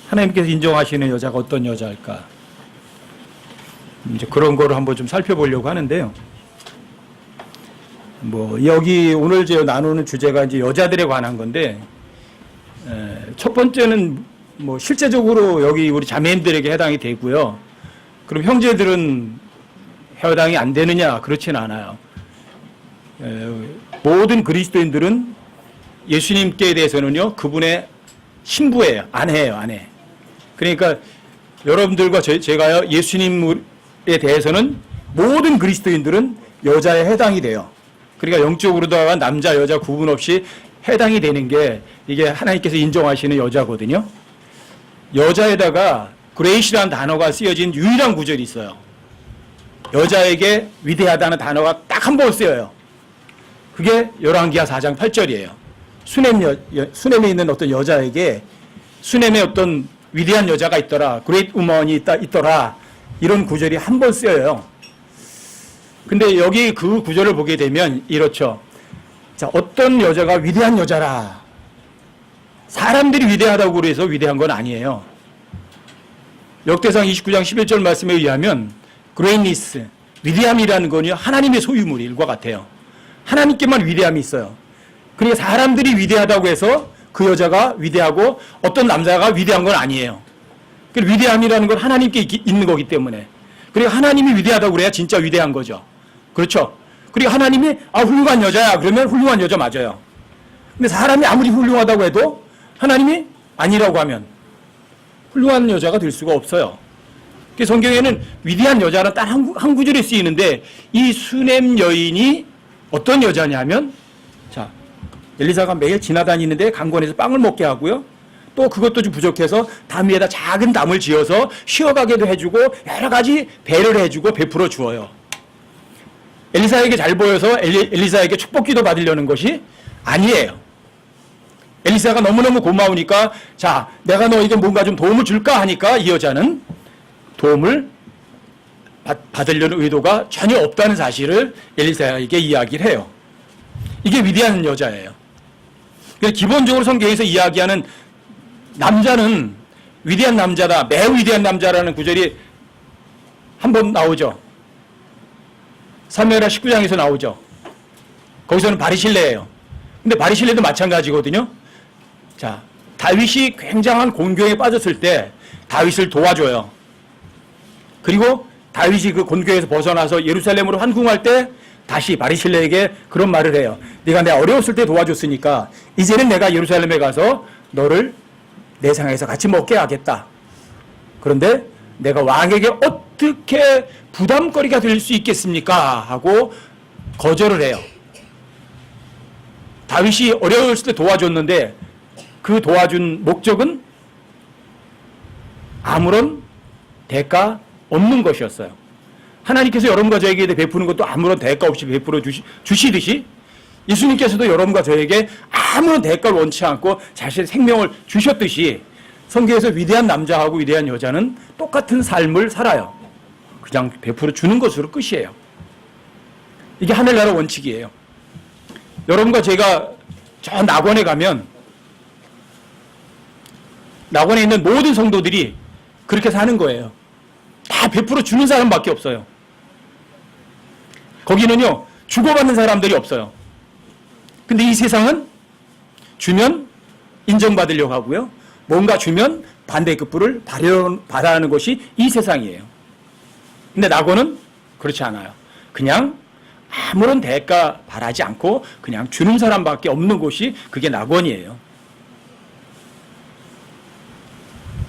하나님께서 인정하시는 여자가 어떤 여자일까? 이제 그런 거를 한번 좀 살펴보려고 하는데요. 여기 오늘 제가 나누는 주제가 이제 여자들에 관한 건데, 첫 번째는 실제적으로 여기 우리 자매님들에게 해당이 되고요. 그럼 형제들은 해당이 안 되느냐? 그렇지는 않아요. 모든 그리스도인들은 예수님께 대해서는요, 그분의 신부예요. 아내예요, 아내. 그러니까 여러분들과 제가요, 예수님에 대해서는 모든 그리스도인들은 여자에 해당이 돼요. 그러니까 영적으로다가 남자, 여자 구분 없이 해당이 되는 게 이게 하나님께서 인정하시는 여자거든요. 여자에다가 그레이시라는 단어가 쓰여진 유일한 구절이 있어요. 여자에게 위대하다는 단어가 딱 한 번 쓰여요. 그게 열왕기하 4장 8절이에요. 수넴에 있는 어떤 여자에게 수넴에 어떤 위대한 여자가 있더라. 그레이트 우먼이 있더라. 이런 구절이 한 번 쓰여요. 근데 여기 그 구절을 보게 되면 이렇죠. 자, 어떤 여자가 위대한 여자라. 사람들이 위대하다고 그래서 위대한 건 아니에요. 역대상 29장 11절 말씀에 의하면 greatness, 위대함이라는 건요, 하나님의 소유물이 일과 같아요. 하나님께만 위대함이 있어요. 그러니까 사람들이 위대하다고 해서 그 여자가 위대하고 어떤 남자가 위대한 건 아니에요. 그 위대함이라는 건 하나님께 있는 거기 때문에. 그리고 하나님이 위대하다고 그래야 진짜 위대한 거죠. 그렇죠? 그리고 하나님이 훌륭한 여자야 그러면 훌륭한 여자 맞아요. 근데 사람이 아무리 훌륭하다고 해도 하나님이 아니라고 하면 훌륭한 여자가 될 수가 없어요. 성경에는 위대한 여자는 딱 한 구절에 쓰이는데 이 수넴 여인이 어떤 여자냐면, 자, 엘리사가 매일 지나다니는데 강권에서 빵을 먹게 하고요. 또 그것도 좀 부족해서 담 위에다 작은 담을 지어서 쉬어가게도 해주고 여러 가지 배를 해주고 베풀어 주어요. 엘리사에게 잘 보여서 엘리사에게 축복기도 받으려는 것이 아니에요. 엘리사가 너무너무 고마우니까, 자, 내가 너에게 뭔가 좀 도움을 줄까 하니까 이 여자는 도움을 받으려는 의도가 전혀 없다는 사실을 엘리사에게 이야기를 해요. 이게 위대한 여자예요. 기본적으로 성경에서 이야기하는 남자는 위대한 남자다, 매우 위대한 남자라는 구절이 한 번 나오죠. 사무엘하 19장에서 나오죠. 거기서는 바리실레예요. 근데 바리실레도 마찬가지거든요. 자, 다윗이 굉장한 곤경에 빠졌을 때 다윗을 도와줘요. 그리고 다윗이 그 곤경에서 벗어나서 예루살렘으로 환궁할 때 다시 바리실레에게 그런 말을 해요. 네가 내가 어려웠을 때 도와줬으니까 이제는 내가 예루살렘에 가서 너를 내 상에서 같이 먹게 하겠다. 그런데 내가 왕에게 어떻게 부담거리가 될 수 있겠습니까? 하고 거절을 해요. 다윗이 어려웠을 때 도와줬는데 그 도와준 목적은 아무런 대가 없는 것이었어요. 하나님께서 여러분과 저에게 베푸는 것도 아무런 대가 없이 베풀어 주시듯이 예수님께서도 여러분과 저에게 아무런 대가를 원치 않고 자신의 생명을 주셨듯이 성경에서 위대한 남자하고 위대한 여자는 똑같은 삶을 살아요. 그냥 베풀어 주는 것으로 끝이에요. 이게 하늘나라 원칙이에요. 여러분과 제가 저 낙원에 가면 낙원에 있는 모든 성도들이 그렇게 사는 거예요. 다 베풀어 주는 사람밖에 없어요. 거기는요, 주고받는 사람들이 없어요. 근데 이 세상은 주면 인정받으려고 하고요. 뭔가 주면 반대급부를 바라는 것이 이 세상이에요. 근데 낙원은 그렇지 않아요. 그냥 아무런 대가 바라지 않고 그냥 주는 사람밖에 없는 곳이 그게 낙원이에요.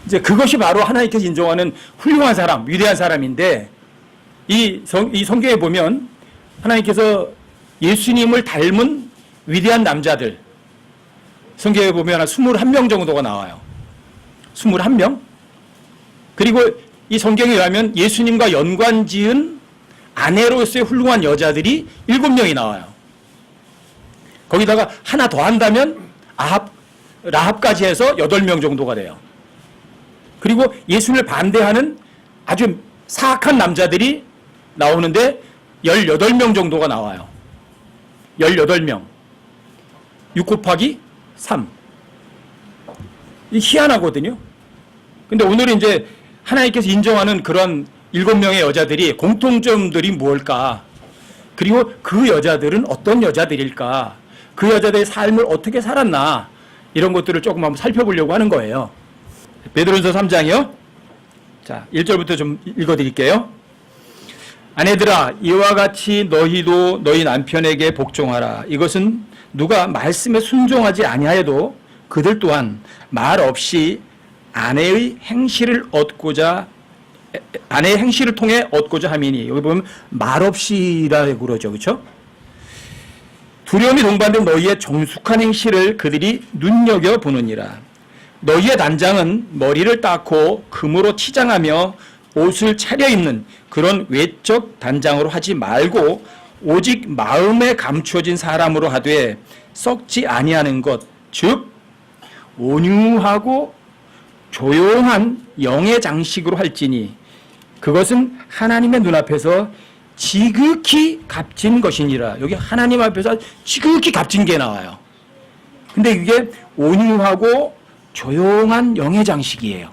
이제 그것이 바로 하나님께서 인정하는 훌륭한 사람, 위대한 사람인데 이 성경에 보면 하나님께서 예수님을 닮은 위대한 남자들 성경에 보면 한 21명 정도가 나와요. 21명? 그리고 이 성경에 의하면 예수님과 연관 지은 아내로서의 훌륭한 여자들이 7명이 나와요. 거기다가 하나 더 한다면 라합까지 해서 8명 정도가 돼요. 그리고 예수님을 반대하는 아주 사악한 남자들이 나오는데 18명 정도가 나와요. 18명. 6 곱하기 3. 이 희한하거든요. 근데 오늘은 이제 하나님께서 인정하는 그런 7명의 여자들이 공통점들이 무엇일까? 그리고 그 여자들은 어떤 여자들일까? 그 여자들의 삶을 어떻게 살았나? 이런 것들을 조금 한번 살펴보려고 하는 거예요. 베드로전서 3장이요. 자, 1절부터 좀 읽어드릴게요. 아내들아, 이와 같이 너희도 너희 남편에게 복종하라. 이것은 누가 말씀에 순종하지 아니하여도 그들 또한 말 없이 아내의 행실을 통해 얻고자 함이니. 여기 보면 말 없이라고 그러죠. 그렇죠? 두려움이 동반된 너희의 정숙한 행실을 그들이 눈여겨보느니라. 너희의 단장은 머리를 닦고 금으로 치장하며 옷을 차려입는 그런 외적 단장으로 하지 말고 오직 마음에 감추어진 사람으로 하되 썩지 아니하는 것, 즉 온유하고 조용한 영의 장식으로 할지니 그것은 하나님의 눈앞에서 지극히 값진 것이니라. 여기 하나님 앞에서 지극히 값진 게 나와요. 근데 이게 온유하고 조용한 영의 장식이에요.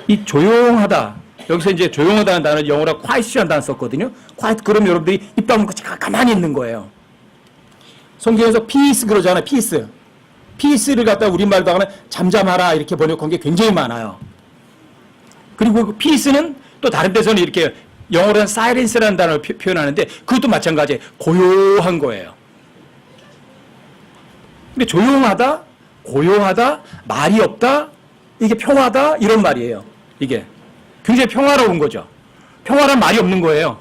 이 조용하다. 여기서 이제 조용하다는 단어는 영어로 quiet이라는 단어 썼거든요. quiet 그러면 여러분들이 입 다물고 가만히 있는 거예요. 성경에서 peace 그러잖아요. peace. peace를 갖다 우리말로 하면 잠잠하라 이렇게 번역한 게 굉장히 많아요. 그리고 그 peace는 또 다른 데서는 이렇게 영어로는 silence라는 단어를 표현하는데 그것도 마찬가지예요. 고요한 거예요. 근데 조용하다, 고요하다, 말이 없다, 이게 평화다 이런 말이에요. 이게 굉장히 평화로운 거죠. 평화란 말이 없는 거예요.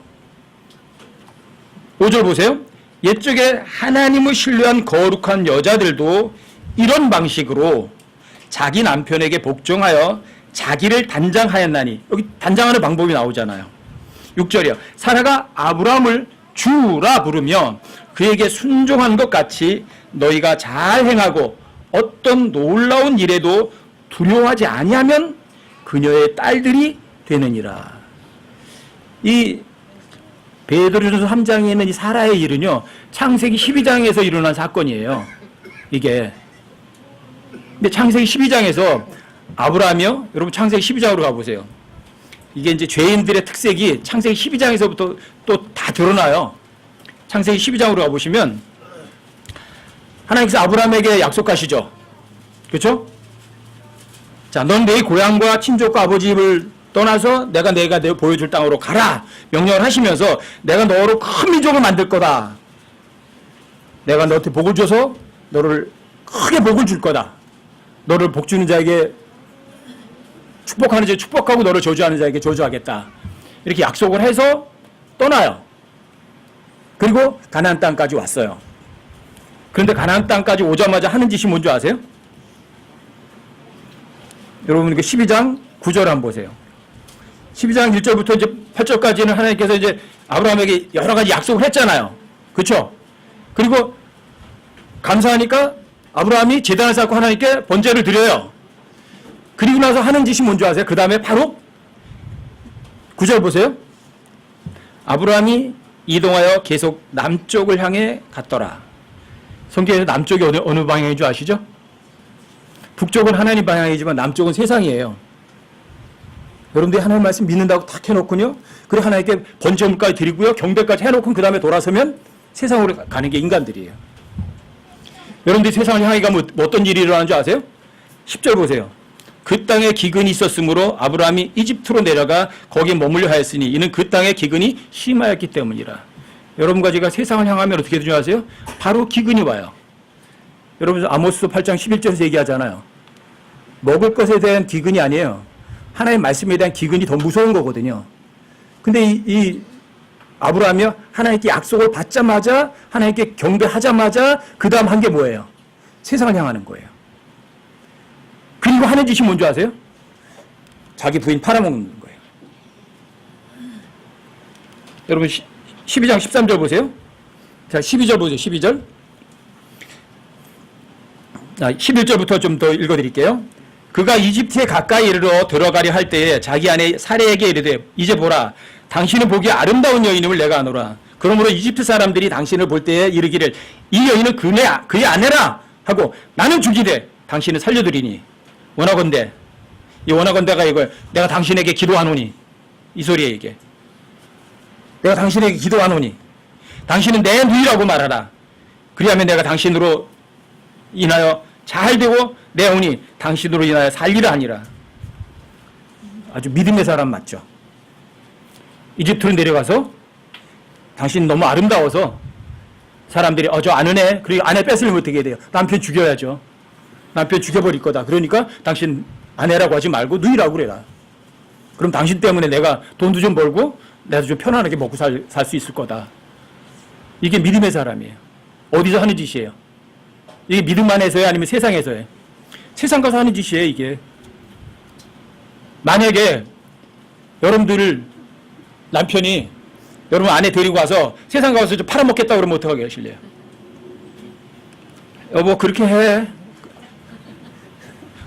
5절 보세요. 옛적에 하나님을 신뢰한 거룩한 여자들도 이런 방식으로 자기 남편에게 복종하여 자기를 단장하였나니. 여기 단장하는 방법이 나오잖아요. 6절이요. 사라가 아브라함을 주라 부르며 그에게 순종한 것 같이 너희가 잘 행하고 어떤 놀라운 일에도 두려워하지 아니하면 그녀의 딸들이 되느니라. 이 베드로전서 3장에 있는 이 사라의 일은요, 창세기 12장에서 일어난 사건이에요. 이게. 근데 창세기 12장에서 아브라함이요, 여러분 창세기 12장으로 가보세요. 이게 이제 죄인들의 특색이 창세기 12장에서부터 또 다 드러나요. 창세기 12장으로 가보시면 하나님께서 아브라함에게 약속하시죠. 그렇죠? 자, 넌 내 고향과 친족과 아버지 집을 떠나서 내가 보여줄 땅으로 가라 명령을 하시면서 내가 너로 큰 민족을 만들 거다. 내가 너한테 복을 줘서 너를 크게 복을 줄 거다. 너를 복 주는 자에게 축복하는 자에게 축복하고 너를 저주하는 자에게 저주하겠다. 이렇게 약속을 해서 떠나요. 그리고 가나안 땅까지 왔어요. 그런데 가나안 땅까지 오자마자 하는 짓이 뭔지 아세요? 여러분 그 12장 9절 한번 보세요. 12장 1절부터 이제 8절까지는 하나님께서 이제 아브라함에게 여러 가지 약속을 했잖아요. 그렇죠? 그리고 감사하니까 아브라함이 제단을 쌓고 하나님께 번제를 드려요. 그리고 나서 하는 짓이 뭔지 아세요? 그 다음에 바로 9절 보세요. 아브라함이 이동하여 계속 남쪽을 향해 갔더라. 성경에서 남쪽이 어느 방향인 줄 아시죠? 북쪽은 하나님 방향이지만 남쪽은 세상이에요. 여러분들이 하나님 말씀 믿는다고 탁 해놓군요. 그리고 하나님께 번제물까지 드리고요. 경배까지 해놓고 그 다음에 돌아서면 세상으로 가는 게 인간들이에요. 여러분들이 세상을 향해 가면 어떤 일이 일어나는 줄 아세요? 10절 보세요. 그 땅에 기근이 있었으므로 아브라함이 이집트로 내려가 거기에 머물려 하였으니 이는 그 땅에 기근이 심하였기 때문이라. 여러분과 제가 세상을 향하면 어떻게 되는 줄 아세요? 바로 기근이 와요. 여러분 아모스 8장 11절에서 얘기하잖아요. 먹을 것에 대한 기근이 아니에요. 하나님의 말씀에 대한 기근이 더 무서운 거거든요. 근데 이 아브라함이요, 하나님께 약속을 받자마자 하나님께 경배하자마자 그 다음 한 게 뭐예요? 세상을 향하는 거예요. 그리고 하는 짓이 뭔지 아세요? 자기 부인 팔아먹는 거예요. 여러분 12장 13절 보세요. 자, 12절 보세요. 12절. 11절부터 좀 더 읽어드릴게요. 그가 이집트에 가까이 이르러 들어가려 할 때에 자기 아내 사레에게 이르되 이제 보라 당신은 보기에 아름다운 여인임을 내가 아노라. 그러므로 이집트 사람들이 당신을 볼 때에 이르기를 이 여인은 그의 아내라 하고 나는 죽이되 당신을 살려드리니 원하건대, 이 원하건대가 이거 내가 당신에게 기도하노니, 이 소리에 이게 내가 당신에게 기도하노니 당신은 내 누이라고 말하라. 그리하면 내가 당신으로 인하여 잘 되고 내 영혼이 당신으로 인하여 살리라 하니라. 아주 믿음의 사람 맞죠? 이집트로 내려가서 당신 너무 아름다워서 사람들이 저 아는 애, 그리고 아내 뺏으려면 어떻게 해야 돼요? 남편 죽여야죠. 남편 죽여버릴 거다. 그러니까 당신 아내라고 하지 말고 누이라고 그래라. 그럼 당신 때문에 내가 돈도 좀 벌고 내가 좀 편안하게 먹고 살 수 있을 거다. 이게 믿음의 사람이에요. 어디서 하는 짓이에요? 이게 믿음 안에서요? 아니면 세상에서요? 세상 가서 하는 짓이에요, 이게. 만약에 여러분들 남편이 여러분 아내 데리고 와서 세상 가서 좀 팔아먹겠다 그러면 어떡하게 하실래요? 여보, 그렇게 해.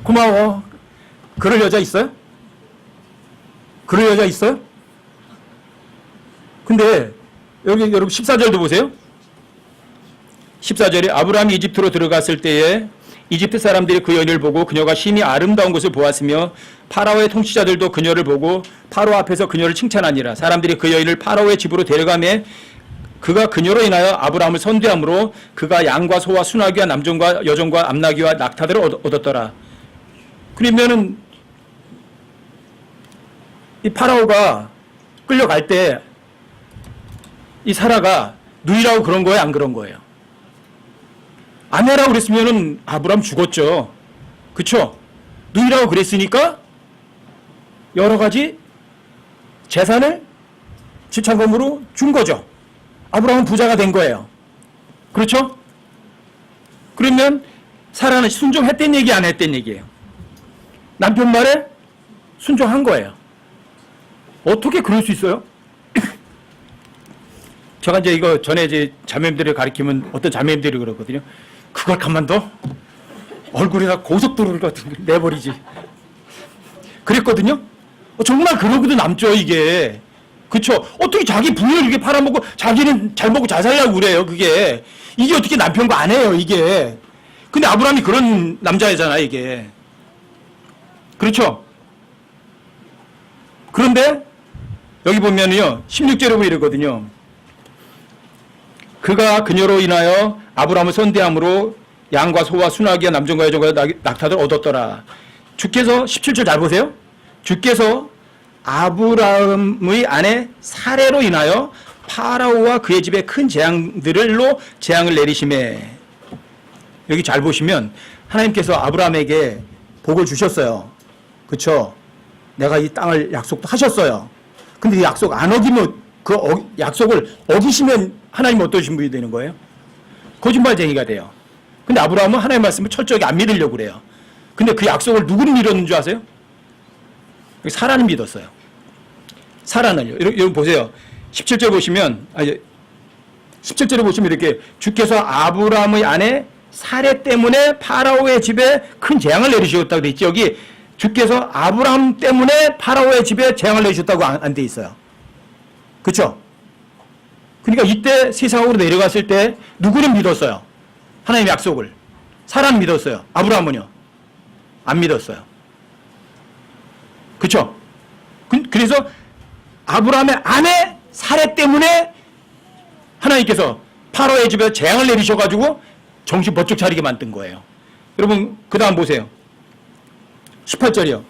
고마워. 그럴 여자 있어요? 그럴 여자 있어요? 근데 여기 여러분 14절도 보세요. 14절에 아브라함이 이집트로 들어갔을 때에 이집트 사람들이 그 여인을 보고 그녀가 심히 아름다운 것을 보았으며 파라오의 통치자들도 그녀를 보고 파라오 앞에서 그녀를 칭찬하니라. 사람들이 그 여인을 파라오의 집으로 데려가매 그가 그녀로 인하여 아브라함을 선대함으로 그가 양과 소와 순하기와 남종과 여종과 암나귀와 낙타들을 얻었더라. 그러면은 이 파라오가 끌려갈 때 이 사라가 누이라고 그런 거예요, 안 그런 거예요? 아내라고 그랬으면은 아브라함 죽었죠. 그쵸? 누이라고 그랬으니까 여러 가지 재산을 지참금으로 준 거죠. 아브라함은 부자가 된 거예요. 그렇죠? 그러면 사라는 순종했던 얘기, 안 했던 얘기예요? 남편 말에 순종한 거예요. 어떻게 그럴 수 있어요? 제가 이제 이거 전에 이제 자매님들을 가리키면 어떤 자매님들이 그러거든요. 그걸 가만둬? 얼굴에다 고속도로 같은 걸 내버리지. 그랬거든요. 정말 그러고도 남죠, 이게. 그쵸? 어떻게 자기 부인을 이렇게 팔아먹고 자기는 잘 먹고 잘 살려고 그래요, 그게. 이게 어떻게 남편과 안 해요, 이게. 근데 아브라함이 그런 남자애잖아, 이게. 그렇죠? 그런데 여기 보면요, 16절에 보면 이러거든요. 그가 그녀로 인하여 아브라함을 선대함으로 양과 소와 순하기와 남종과 여종과 낙타들을 얻었더라. 주께서 17절 잘 보세요. 주께서 아브라함의 아내 사레로 인하여 파라오와 그의 집에 큰 재앙들로 재앙을 내리심에, 여기 잘 보시면 하나님께서 아브라함에게 복을 주셨어요. 그렇죠? 내가 이 땅을 약속도 하셨어요. 근데 이 약속 안 어기면 그 약속을 어기시면 하나님 어떠신 분이 되는 거예요? 거짓말쟁이가 돼요. 근데 아브라함은 하나님의 말씀을 철저하게 안 믿으려고 그래요. 근데 그 약속을 누구는 믿었는 줄 아세요? 사라는 믿었어요. 사라는요. 여러분 보세요. 17절 보시면, 17절에 보시면 이렇게 주께서 아브라함의 아내 사레 때문에 파라오의 집에 큰 재앙을 내리셨다고 돼 있죠. 여기 주께서 아브라함 때문에 파라오의 집에 재앙을 내리셨다고 안 돼 있어요. 그렇죠? 그러니까 이때 세상으로 내려갔을 때 누구는 믿었어요? 하나님의 약속을. 사라는 믿었어요. 아브라함은요? 안 믿었어요. 그렇죠? 그래서 아브라함의 아내 사레 때문에 하나님께서 파라오의 집에 재앙을 내리셔가지고 정신 번쩍 차리게 만든 거예요. 여러분 그 다음 보세요. 18절이요.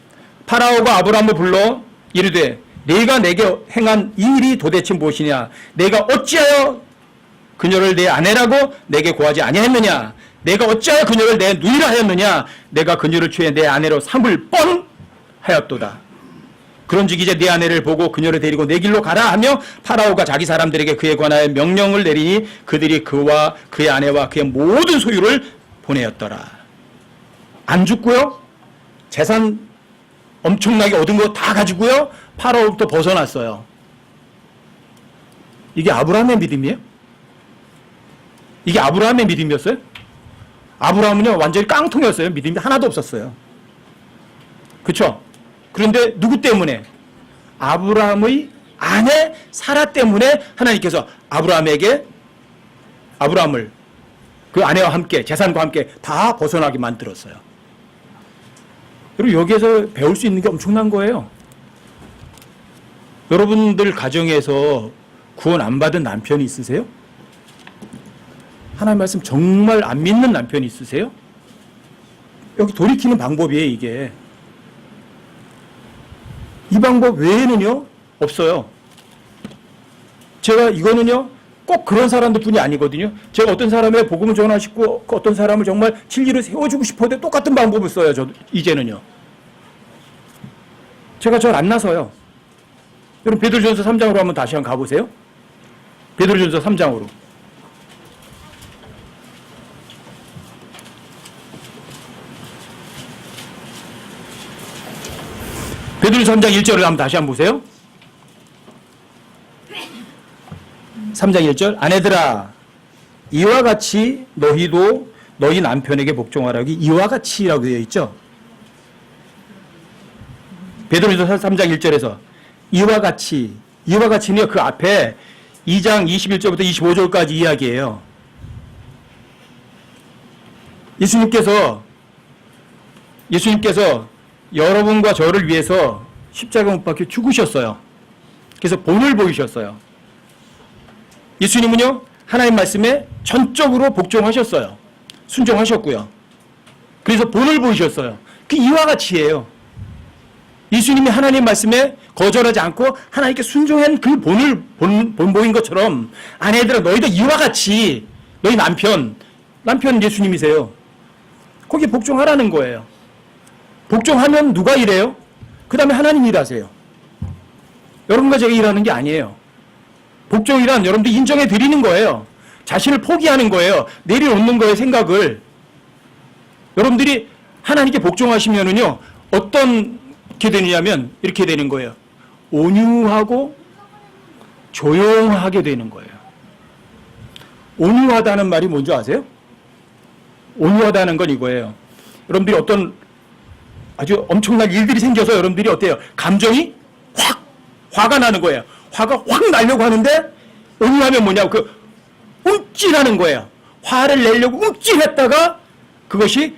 파라오가 아브라함을 불러 이르되 내가 내게 행한 이 일이 도대체 무엇이냐? 내가 어찌하여 그녀를 내 아내라고 내게 고하지 아니하였느냐? 내가 어찌하여 그녀를 내 누이라 하였느냐? 내가 그녀를 취해 내 아내로 삼을 뻔하였도다. 그런즉 이제 내 아내를 보고 그녀를 데리고 내 길로 가라 하며 파라오가 자기 사람들에게 그에 관하여 명령을 내리니 그들이 그와 그의 아내와 그의 모든 소유를 보내었더라. 안 죽고요. 재산 엄청나게 얻은 거 다 가지고요. 파라오부터 벗어났어요. 이게 아브라함의 믿음이에요? 이게 아브라함의 믿음이었어요? 아브라함은요 완전히 깡통이었어요. 믿음이 하나도 없었어요. 그렇죠? 그런데 누구 때문에? 아브라함의 아내 사라 때문에 하나님께서 아브라함을 그 아내와 함께 재산과 함께 다 벗어나게 만들었어요. 그리고 여기에서 배울 수 있는 게 엄청난 거예요. 여러분들 가정에서 구원 안 받은 남편이 있으세요? 하나님 말씀 정말 안 믿는 남편이 있으세요? 여기 돌이키는 방법이에요, 이게. 이 방법 외에는요, 없어요. 제가 이거는요, 꼭 그런 사람들 뿐이 아니거든요. 제가 어떤 사람의 복음을 전하시고 어떤 사람을 정말 진리로 세워주고 싶어도 똑같은 방법을 써요, 저도 이제는요. 제가 잘 안 나서요. 여러분 베드로전서 3장으로 한번 다시 한번 가보세요. 베드로전서 3장으로. 베드로전서 3장 1절을 한번 다시 한번 보세요. 3장 1절. 아내들아 이와 같이 너희도 너희 남편에게 복종하라고, 이와 같이라고 되어 있죠. 베드로전서 3장 1절에서 이와 같이는요, 그 앞에 2장 21절부터 25절까지 이야기예요. 예수님께서 여러분과 저를 위해서 십자가 못 박혀 죽으셨어요. 그래서 본을 보이셨어요. 예수님은요, 하나님 말씀에 전적으로 복종하셨어요. 순종하셨고요. 그래서 본을 보이셨어요. 그 이와 같이예요. 예수님이 하나님 말씀에 거절하지 않고 하나님께 순종한 그 본을 본보인 것처럼, 아내들아 너희도 이와 같이 너희 남편 예수님이세요. 거기에 복종하라는 거예요. 복종하면 누가 일해요? 그 다음에 하나님이 일하세요. 여러분과 제가 일하는 게 아니에요. 복종이란 여러분들 인정해 드리는 거예요. 자신을 포기하는 거예요. 내려놓는 거예요, 생각을. 여러분들이 하나님께 복종하시면은요, 어떻게 되느냐면 이렇게 되는 거예요. 온유하고 조용하게 되는 거예요. 온유하다는 말이 뭔지 아세요? 온유하다는 건 이거예요. 여러분들이 어떤 아주 엄청난 일들이 생겨서 여러분들이 어때요? 감정이 화가 나는 거예요. 화가 확 나려고 하는데, 온유하면 뭐냐고, 움찔하는 거예요. 화를 내려고 움찔했다가 그것이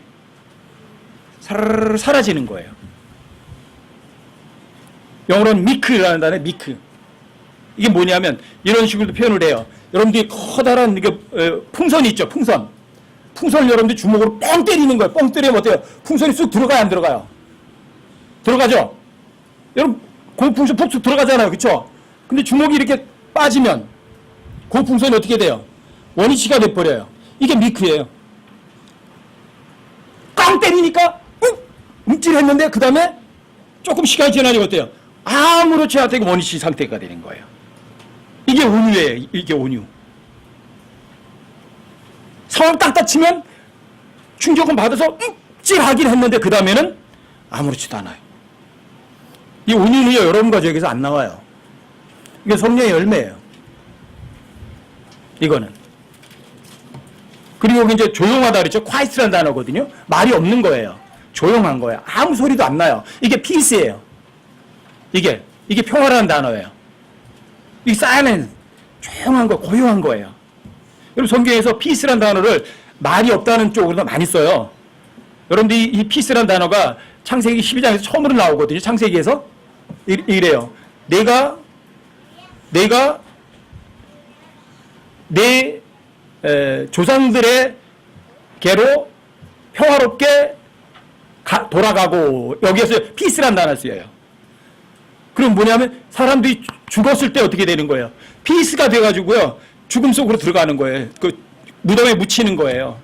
사라지는 거예요. 영어로는 미크라는 단어예요. 미크. 이게 뭐냐면 이런 식으로 표현을 해요. 여러분들이 커다란 이게 풍선이 있죠. 풍선을 여러분들이 주먹으로 뻥 때리는 거예요. 뻥 때리면 어때요? 풍선이 쑥 들어가요, 안 들어가요? 들어가죠? 여러분 그 풍선 푹 들어가잖아요. 그렇죠? 근데 주먹이 이렇게 빠지면 그 풍선이 어떻게 돼요? 원위치가 돼버려요. 이게 미크예요. 깡 때리니까 움찔했는데 그 다음에 조금 시간이 지나니까 어때요? 아무렇지 않게 원위치 상태가 되는 거예요. 이게 온유예요. 이게 온유. 상황 딱 닥치면 충격은 받아서 움찔하긴 했는데 그 다음에는 아무렇지도 않아요. 이 온유는요, 여러분과 저에게서 안 나와요. 이게 성령의 열매예요. 이거는. 그리고 이제 조용하다 그랬죠. quiet라는 단어거든요. 말이 없는 거예요. 조용한 거예요. 아무 소리도 안 나요. 이게 peace예요. 이게 평화라는 단어예요. 이 silence, 조용한 거, 고요한 거예요. 여러분 성경에서 peace라는 단어를 말이 없다는 쪽으로 많이 써요. 여러분들이 이 peace라는 단어가 창세기 12장에서 처음으로 나오거든요. 창세기에서 이래요. 내가 내 조상들의 개로 평화롭게 돌아가고, 여기에서 피스란 단어를 써요. 그럼 뭐냐면 사람들이 죽었을 때 어떻게 되는 거예요? 피스가 돼가지고요, 죽음 속으로 들어가는 거예요. 그 무덤에 묻히는 거예요.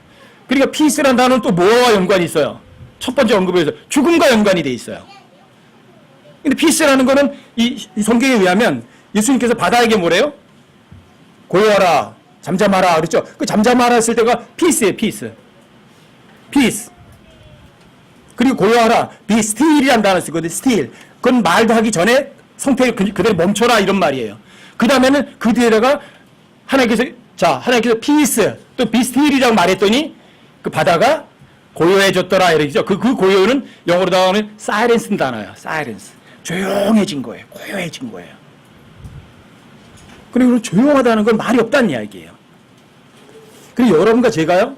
그러니까 피스란 단어는 또 뭐와 연관이 있어요? 첫 번째 언급에서 죽음과 연관이 돼 있어요. 근데 피스라는 거는 이 성경에 의하면 예수님께서 바다에게 뭐래요? 고요하라, 잠잠하라 그랬죠? 그 잠잠하라 했을 때가 피스예요, 피스. 그리고 고요하라, be still이라는 단어 쓰거든요, still. 그건 말도 하기 전에 성태를 그대로 멈춰라 이런 말이에요. 그 다음에는 그 뒤에다가 하나님께서 peace, 또 be still이라고 말했더니 그 바다가 고요해졌더라 이러죠. 그 고요는 영어로 나오는 silence는 단어예요. silence. 조용해진 거예요. 고요해진 거예요. 그리고 조용하다는 건 말이 없다는 이야기예요. 그리고 여러분과 제가요,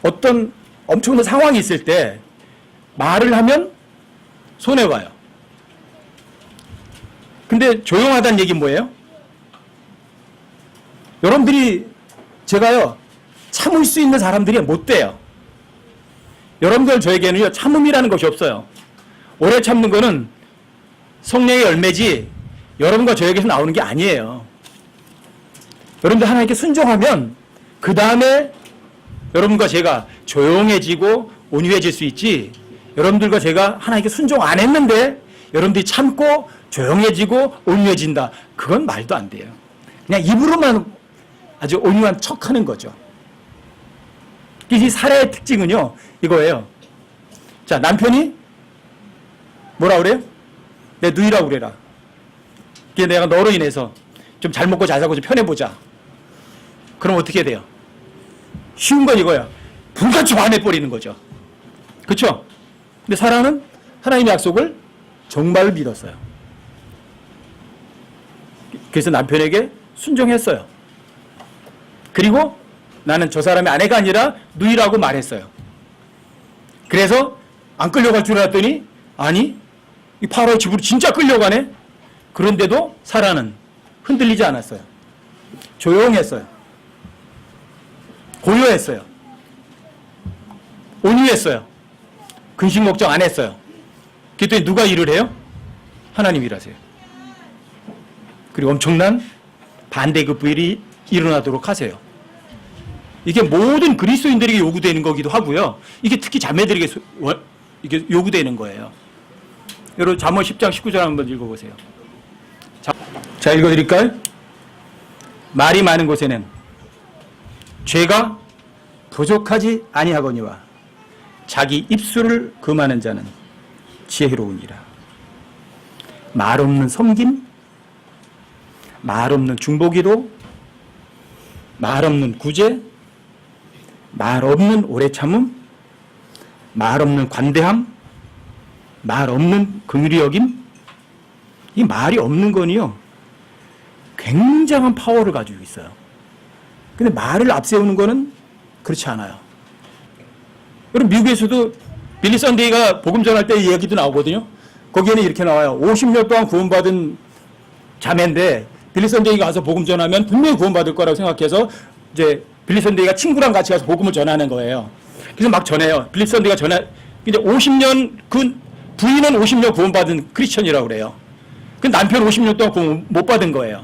어떤 엄청난 상황이 있을 때 말을 하면 손해봐요. 근데 조용하다는 얘기는 뭐예요? 여러분들이 제가요 참을 수 있는 사람들이 못 돼요. 여러분들 저에게는요 참음이라는 것이 없어요. 오래 참는 거는 성령의 열매지 여러분과 저에게서 나오는 게 아니에요. 여러분들 하나님께 순종하면 그 다음에 여러분과 제가 조용해지고 온유해질 수 있지, 여러분들과 제가 하나님께 순종 안 했는데 여러분들이 참고 조용해지고 온유해진다, 그건 말도 안 돼요. 그냥 입으로만 아주 온유한 척하는 거죠. 이 사례의 특징은요 이거예요. 자, 남편이 뭐라 그래요? 내 누이라고 그래라. 이게 내가 너로 인해서 좀 잘 먹고 잘 살고 좀 편해보자. 그럼 어떻게 돼요? 쉬운 건 이거야. 불같이 화내버리는 거죠. 그렇죠? 근데 사라는 하나님의 약속을 정말 믿었어요. 그래서 남편에게 순종했어요. 그리고 나는 저 사람의 아내가 아니라 누이라고 말했어요. 그래서 안 끌려갈 줄 알았더니 아니, 이 파라오의 집으로 진짜 끌려가네. 그런데도 사라는 흔들리지 않았어요. 조용했어요. 고요했어요. 온유했어요. 근심 걱정 안 했어요. 그랬더니 누가 일을 해요? 하나님이 일하세요. 그리고 엄청난 반대급부일이 일어나도록 하세요. 이게 모든 그리스도인들에게 요구되는 거기도 하고요. 이게 특히 자매들에게 이게 요구되는 거예요. 여러분 잠언 10장 19절 한번 읽어보세요. 자, 읽어드릴까요? 말이 많은 곳에는 죄가 부족하지 아니하거니와 자기 입술을 금하는 자는 지혜로우니라. 말 없는 섬김, 말 없는 중보기도, 말 없는 구제, 말 없는 오래 참음, 말 없는 관대함, 말 없는 긍휼히 여김, 이 말이 없는 건요 굉장한 파워를 가지고 있어요. 근데 말을 앞세우는 거는 그렇지 않아요. 여러분 미국에서도 빌리 선데이가 복음 전할 때 이야기도 나오거든요. 거기에는 이렇게 나와요. 50년 동안 구원받은 자매인데 빌리 선데이가 가서 복음 전하면 분명히 구원받을 거라고 생각해서 이제 빌리 선데이가 친구랑 같이 가서 복음을 전하는 거예요. 그래서 막 전해요. 빌리 선데이가 근데 50년 그 부인은 50년 구원받은 크리스천이라고 그래요. 그 남편 50년 동안 구원 못 받은 거예요.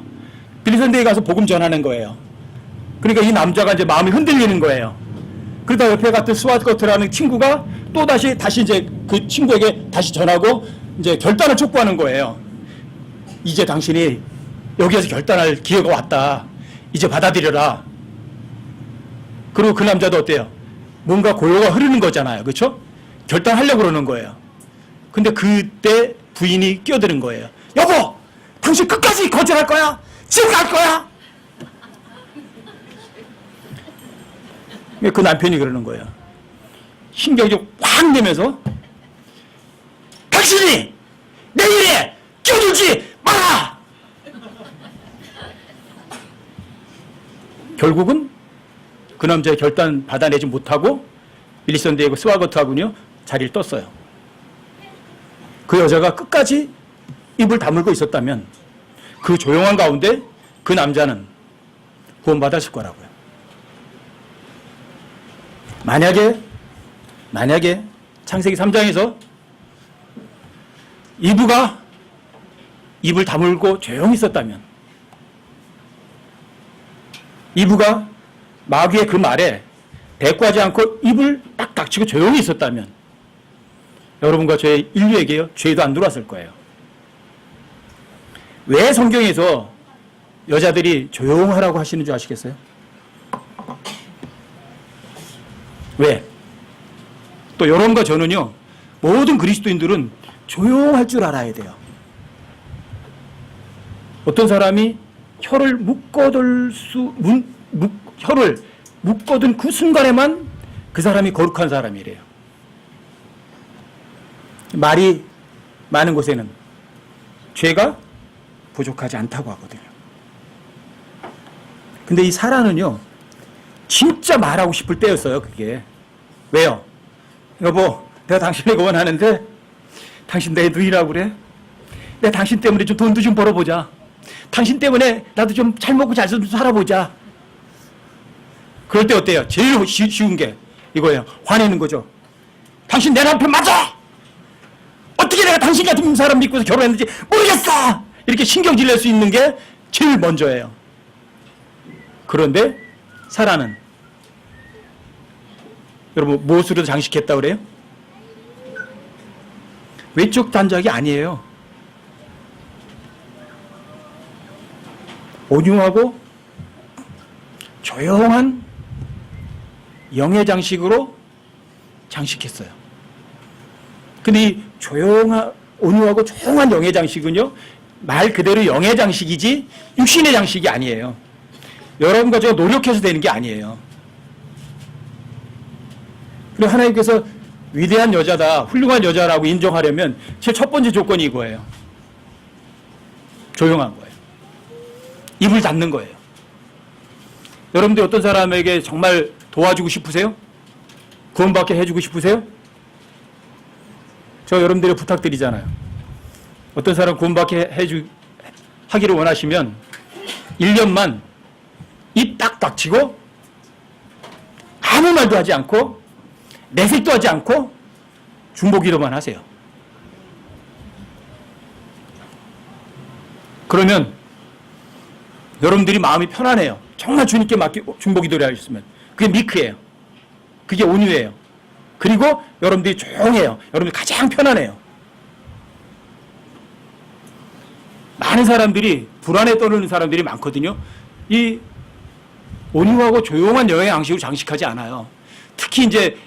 빌리 선데이 가서 복음 전하는 거예요. 그러니까 이 남자가 이제 마음이 흔들리는 거예요. 그러다 옆에 갔던 스와트커트라는 친구가 또 다시 이제 그 친구에게 다시 전하고 이제 결단을 촉구하는 거예요. 이제 당신이 여기에서 결단할 기회가 왔다. 이제 받아들여라. 그리고 그 남자도 어때요? 뭔가 고요가 흐르는 거잖아요. 그렇죠? 결단하려고 그러는 거예요. 근데 그때 부인이 끼어드는 거예요. 여보! 당신 끝까지 거절할 거야? 지금 갈 거야? 그 남편이 그러는 거예요. 신경이 확 내면서 당신이 내 일에 끼어들지 마라! 결국은 그 남자의 결단 받아내지 못하고 빌리 선데이하고 스와거트하고는요 자리를 떴어요. 그 여자가 끝까지 입을 다물고 있었다면 그 조용한 가운데 그 남자는 구원받았을 거라고요. 만약에 창세기 3장에서 이브가 입을 다물고 조용히 있었다면, 이브가 마귀의 그 말에 대꾸하지 않고 입을 딱 닥치고 조용히 있었다면 여러분과 저의 인류에게요 죄도 안 들어왔을 거예요. 왜 성경에서 여자들이 조용하라고 하시는 줄 아시겠어요? 왜? 또 여러분과 저는요 모든 그리스도인들은 조용할 줄 알아야 돼요. 어떤 사람이 혀를 묶어둘 혀를 묶어둔 그 순간에만 그 사람이 거룩한 사람이래요. 말이 많은 곳에는 죄가 부족하지 않다고 하거든요. 근데 이 사라는요 진짜 말하고 싶을 때였어요. 그게 왜요? 여보 내가 당신에게 원하는데 당신 내 누이라고 그래? 내가 당신 때문에 좀 돈도 좀 벌어보자. 당신 때문에 나도 좀 잘 먹고 잘 살아보자. 그럴 때 어때요? 제일 쉬운 게 이거예요. 화내는 거죠. 당신 내 남편 맞아! 어떻게 내가 당신 같은 사람 믿고서 결혼했는지 모르겠어! 이렇게 신경질 낼 수 있는 게 제일 먼저예요. 그런데 사라는 여러분 무엇으로 장식했다고 그래요? 외적 단짝이 아니에요. 온유하고 조용한 영의 장식으로 장식했어요. 근데 이 온유하고 조용한 영의 장식은요, 말 그대로 영의 장식이지 육신의 장식이 아니에요. 여러분과 제가 노력해서 되는 게 아니에요. 그리고 하나님께서 위대한 여자다, 훌륭한 여자라고 인정하려면 제 첫 번째 조건이 이거예요. 조용한 거예요. 입을 닫는 거예요. 여러분들 어떤 사람에게 정말 도와주고 싶으세요? 구원받게 해주고 싶으세요? 저 여러분들이 부탁드리잖아요. 어떤 사람 구원받게 하기를 원하시면 1년만 입 딱 닥치고 아무 말도 하지 않고 내색도 하지 않고 중보기도만 하세요. 그러면 여러분들이 마음이 편안해요. 정말 주님께 맡기고 중보기도를 하셨으면. 그게 미크예요. 그게 온유예요. 그리고 여러분들이 조용해요. 여러분들이 가장 편안해요. 많은 사람들이 불안에 떠오르는 사람들이 많거든요. 이 온유하고 조용한 여행 양식으로 장식하지 않아요. 특히 이제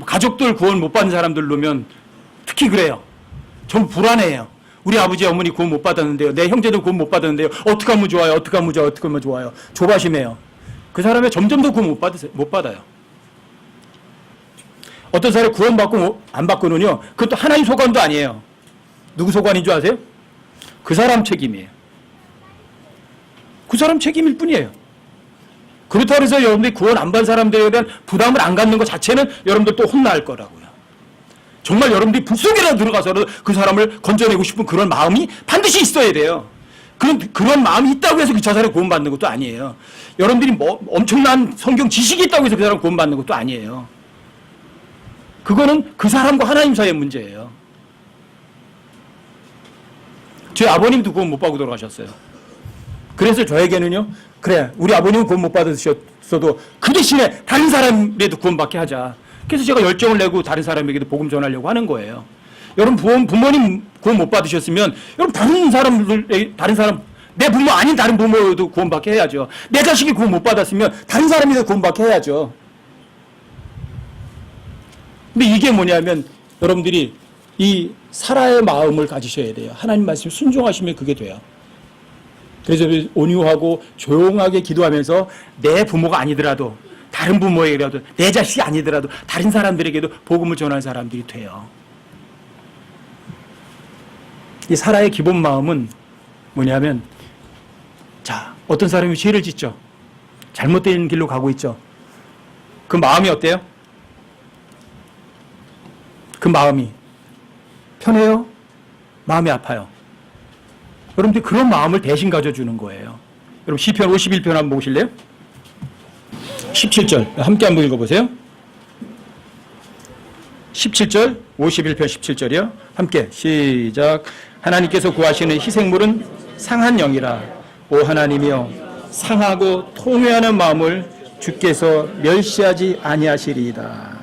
가족들 구원 못 받는 사람들 놓으면 특히 그래요. 전 불안해요. 우리 아버지 어머니 구원 못 받았는데요. 내 형제도 구원 못 받았는데요. 어떻게 하면 좋아요? 어떻게 하면 좋아요? 어떻게 하면 좋아요? 조바심해요. 그 사람이 점점 더 구원 못 받아요. 어떤 사람이 구원 받고 안 받고는요. 그것도 하나님 소관도 아니에요. 누구 소관인 줄 아세요? 그 사람 책임이에요. 그 사람 책임일 뿐이에요. 그렇다고 해서 여러분들이 구원 안 받은 사람들에 대한 부담을 안 갖는 것 자체는 여러분들 또 혼날 거라고요. 정말 여러분들이 불속에라도 들어가서라도 그 사람을 건져내고 싶은 그런 마음이 반드시 있어야 돼요. 그런 마음이 있다고 해서 저 사람이 구원받는 것도 아니에요. 여러분들이 뭐 엄청난 성경 지식이 있다고 해서 그 사람 구원받는 것도 아니에요. 그거는 그 사람과 하나님 사이의 문제예요. 저희 아버님도 구원 못 받고 돌아가셨어요. 그래서 저에게는요, 그래, 우리 아버님은 구원 못 받으셨어도 그 대신에 다른 사람이라도 구원받게 하자. 그래서 제가 열정을 내고 다른 사람에게도 복음 전하려고 하는 거예요. 여러분 부모님 구원 못 받으셨으면 여러분 다른 사람 내 부모 아닌 다른 부모도 구원받게 해야죠. 내 자식이 구원 못 받았으면 다른 사람이 구원받게 해야죠. 근데 이게 뭐냐면 여러분들이 이 사라의 마음을 가지셔야 돼요. 하나님 말씀 순종하시면 그게 돼요. 그래서 온유하고 조용하게 기도하면서 내 부모가 아니더라도 다른 부모에게라도 내 자식이 아니더라도 다른 사람들에게도 복음을 전하는 사람들이 돼요. 이 사라의 기본 마음은 뭐냐면, 자, 어떤 사람이 죄를 짓죠. 잘못된 길로 가고 있죠. 그 마음이 어때요? 그 마음이 편해요? 마음이 아파요? 여러분들 그런 마음을 대신 가져주는 거예요. 여러분 시편 51편 한번 보실래요? 17절 함께 한번 읽어보세요. 17절 51편 17절이요. 함께 시작. 하나님께서 구하시는 희생물은 상한 영이라. 오 하나님이여, 상하고 통회하는 마음을 주께서 멸시하지 아니하시리이다.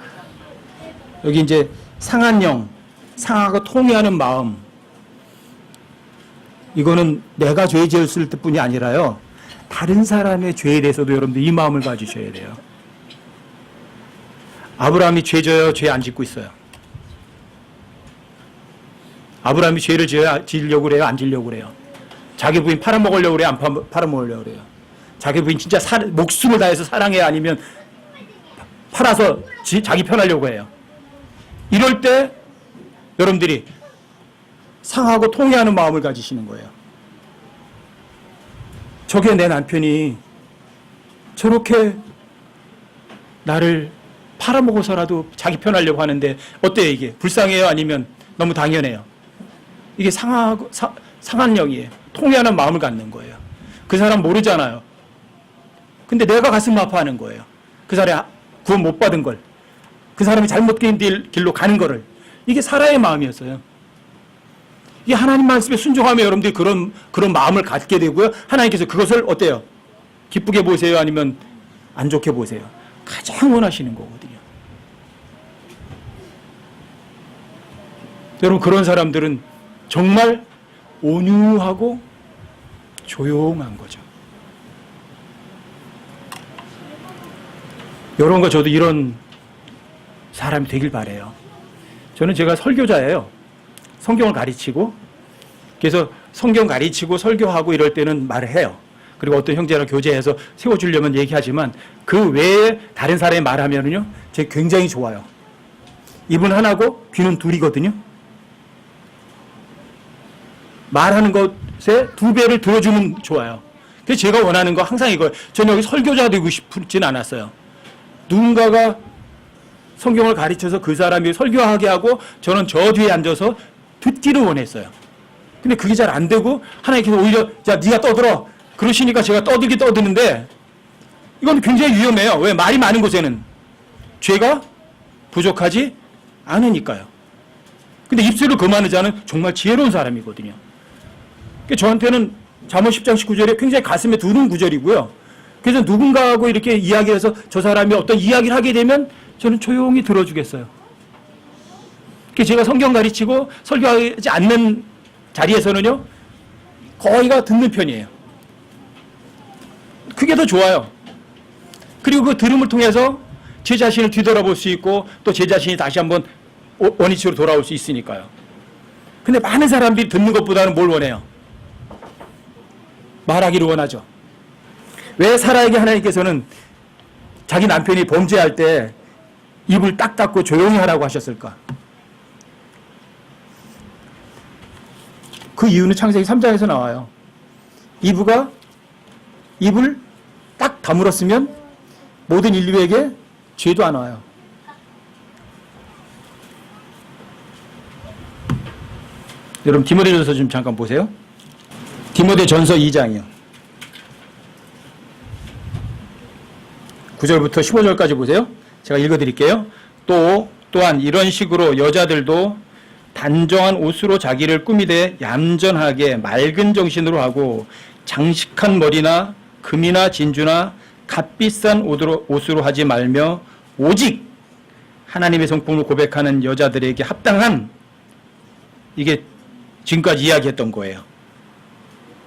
여기 이제 상한 영, 상하고 통회하는 마음, 이거는 내가 죄 지었을 뿐이 아니라요, 다른 사람의 죄에 대해서도 여러분들 이 마음을 가지셔야 돼요. 아브라함이 죄 져요? 죄 안 짓고 있어요? 아브라함이 죄를 지으려고 그래요? 안 지으려고 그래요? 자기 부인 팔아먹으려고 그래요? 안 팔아먹으려고 그래요? 자기 부인 진짜 목숨을 다해서 사랑해요? 아니면 팔아서 자기 편하려고 해요? 이럴 때 여러분들이 상하고 통회하는 마음을 가지시는 거예요. 저게 내 남편이 저렇게 나를 팔아먹어서라도 자기 편하려고 하는데 어때요 이게? 불쌍해요? 아니면 너무 당연해요? 이게 상한 영이에요. 통회하는 마음을 갖는 거예요. 그 사람 모르잖아요. 근데 내가 가슴 아파하는 거예요. 그 사람이 구원 못 받은 걸. 그 사람이 잘못된 길로 가는 거를. 이게 사라의 마음이었어요. 이게 하나님 말씀에 순종하면 여러분들이 그런 마음을 갖게 되고요. 하나님께서 그것을 어때요? 기쁘게 보세요? 아니면 안 좋게 보세요? 가장 원하시는 거거든요. 여러분 그런 사람들은 정말 온유하고 조용한 거죠. 이런 거 저도 이런 사람이 되길 바라요. 저는 제가 설교자예요. 성경을 가르치고 그래서 성경 가르치고 설교하고 이럴 때는 말을 해요. 그리고 어떤 형제랑 교제해서 세워주려면 얘기하지만 그 외에 다른 사람이 말하면은요, 제가 굉장히 좋아요. 입은 하나고 귀는 둘이거든요. 말하는 것에 2배를 들어주면 좋아요. 그래서 제가 원하는 거 항상 이거예요. 저는 여기 설교자 되고 싶진 않았어요. 누군가가 성경을 가르쳐서 그 사람이 설교하게 하고 저는 저 뒤에 앉아서 듣기를 원했어요. 근데 그게 잘 안 되고 하나님께서 오히려 자 네가 떠들어 그러시니까 제가 떠드는데 이건 굉장히 위험해요. 왜? 말이 많은 곳에는 죄가 부족하지 않으니까요. 근데 입술을 금하는 자는 정말 지혜로운 사람이거든요. 저한테는 잠언 10장 19절에 굉장히 가슴에 두는 구절이고요. 그래서 누군가하고 이렇게 이야기해서 저 사람이 어떤 이야기를 하게 되면 저는 조용히 들어주겠어요. 제가 성경 가르치고 설교하지 않는 자리에서는요, 거의가 듣는 편이에요. 그게 더 좋아요. 그리고 그 들음을 통해서 제 자신을 뒤돌아볼 수 있고 또 제 자신이 다시 한번 원위치로 돌아올 수 있으니까요. 근데 많은 사람들이 듣는 것보다는 뭘 원해요? 말하기를 원하죠. 왜 사라에게 하나님께서는 자기 남편이 범죄할 때 입을 딱 닫고 조용히 하라고 하셨을까? 그 이유는 창세기 3장에서 나와요. 이브가 입을 딱 다물었으면 모든 인류에게 죄도 안 와요. 여러분 디모데전서 좀 잠깐 보세요. 디모데전서 2장이요. 9절부터 15절까지 보세요. 제가 읽어드릴게요. 또한 이런 식으로 여자들도 단정한 옷으로 자기를 꾸미되 얌전하게 맑은 정신으로 하고 장식한 머리나 금이나 진주나 값비싼 옷으로 하지 말며 오직 하나님의 성품을 고백하는 여자들에게 합당한, 이게 지금까지 이야기했던 거예요.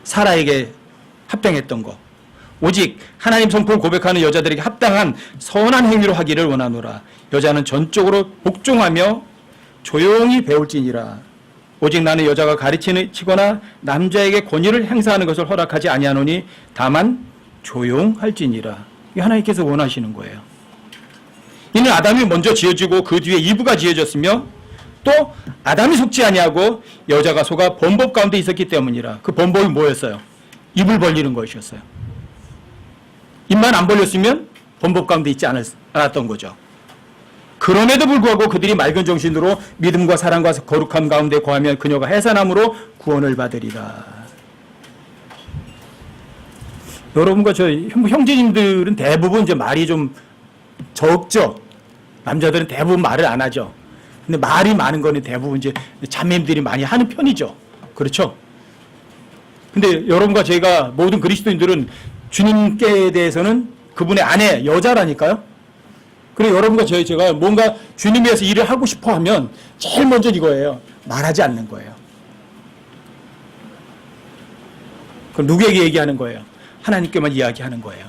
사라에게 합당했던 거. 오직 하나님 성품을 고백하는 여자들에게 합당한 선한 행위로 하기를 원하노라. 여자는 전적으로 복종하며 조용히 배울지니라. 오직 나는 여자가 가르치거나 남자에게 권위를 행사하는 것을 허락하지 아니하노니 다만 조용할지니라. 이게 하나님께서 원하시는 거예요. 이는 아담이 먼저 지어지고 그 뒤에 이브가 지어졌으며 또 아담이 속지 아니하고 여자가 속아 범법 가운데 있었기 때문이라. 그 범법이 뭐였어요? 입을 벌리는 것이었어요. 입만 안 벌렸으면 범법 가운데 있지 않았던 거죠. 그럼에도 불구하고 그들이 맑은 정신으로 믿음과 사랑과 거룩함 가운데 거하면 그녀가 해산함으로 구원을 받으리라. 여러분과 저희 형제님들은 대부분 이제 말이 좀 적죠. 남자들은 대부분 말을 안 하죠. 근데 말이 많은 거는 대부분 이제 자매님들이 많이 하는 편이죠. 그렇죠? 근데 여러분과 제가 모든 그리스도인들은 주님께 대해서는 그분의 아내, 여자라니까요. 그리고 여러분과 제가 뭔가 주님 위해서 일을 하고 싶어 하면 제일 먼저 이거예요. 말하지 않는 거예요. 그럼 누구에게 얘기하는 거예요? 하나님께만 이야기하는 거예요.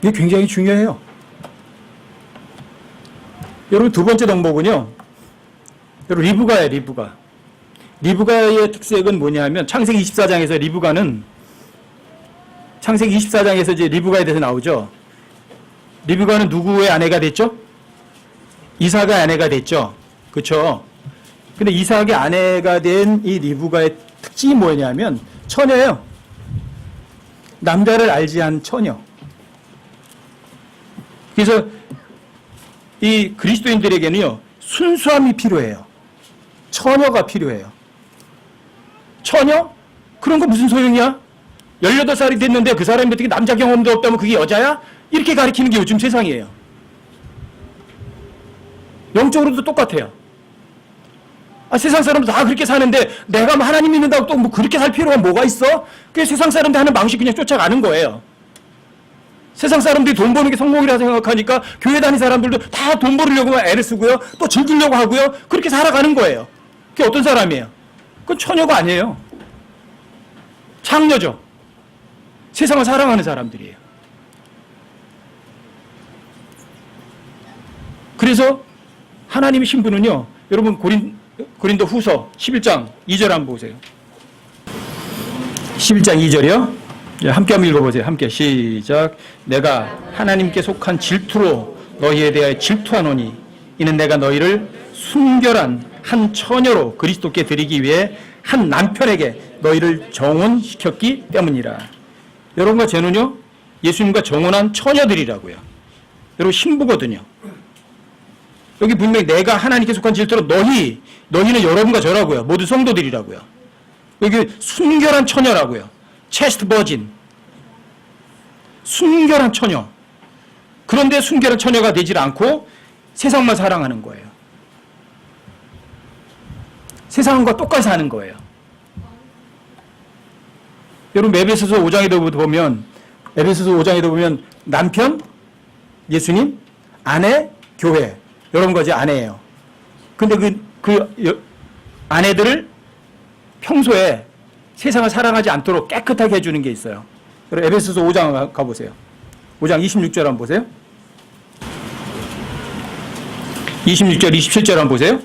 이게 굉장히 중요해요. 여러분 두 번째 덕목은요. 여러분 리브가예요. 리브가. 리브가의 특색은 뭐냐면 창세기 24장에서 창세기 24장에서 이제 리브가에 대해서 나오죠. 리브가는 누구의 아내가 됐죠? 이삭의 아내가 됐죠. 그렇죠? 근데 이삭의 아내가 된 이 리브가의 특징이 뭐냐면 처녀예요. 남자를 알지 않은 처녀. 그래서 이 그리스도인들에게는요, 순수함이 필요해요. 처녀가 필요해요. 처녀? 그런 거 무슨 소용이야? 18살이 됐는데 그 사람이 어떻게 남자 경험도 없다면 그게 여자야? 이렇게 가리키는 게 요즘 세상이에요. 영적으로도 똑같아요. 세상 사람도 다 그렇게 사는데 내가 뭐 하나님 믿는다고 또 뭐 그렇게 살 필요가 뭐가 있어? 그게 세상 사람들 하는 방식 그냥 쫓아가는 거예요. 세상 사람들이 돈 버는 게 성공이라 생각하니까 교회 다니는 사람들도 다 돈 벌으려고 애를 쓰고요. 또 즐기려고 하고요. 그렇게 살아가는 거예요. 그게 어떤 사람이에요? 그건 처녀가 아니에요. 창녀죠. 세상을 사랑하는 사람들이에요. 그래서 하나님의 신부는요, 여러분 고린도 후서 11장 2절 한번 보세요. 11장 2절이요. 함께 한번 읽어보세요. 함께 시작. 내가 하나님께 속한 질투로 너희에 대하여 질투하노니 이는 내가 너희를 순결한 한 처녀로 그리스도께 드리기 위해 한 남편에게 너희를 정혼시켰기 때문이라. 여러분과 저는요, 예수님과 정혼한 처녀들이라고요. 여러분 신부거든요. 여기 분명히 내가 하나님께 속한 질투로 너희는 여러분과 저라고요. 모두 성도들이라고요. 여기 순결한 처녀라고요. chaste virgin. 순결한 처녀. 그런데 순결한 처녀가 되질 않고 세상만 사랑하는 거예요. 세상과 똑같이 사는 거예요. 여러분 에베소서 5장에도 보면 남편, 예수님, 아내, 교회. 여러분과 이제 아내예요. 근데 그 아내들을 평소에 세상을 사랑하지 않도록 깨끗하게 해주는 게 있어요. 여러분 에베소서 5장 가보세요. 5장 26절 한번 보세요. 26절, 27절 한번 보세요.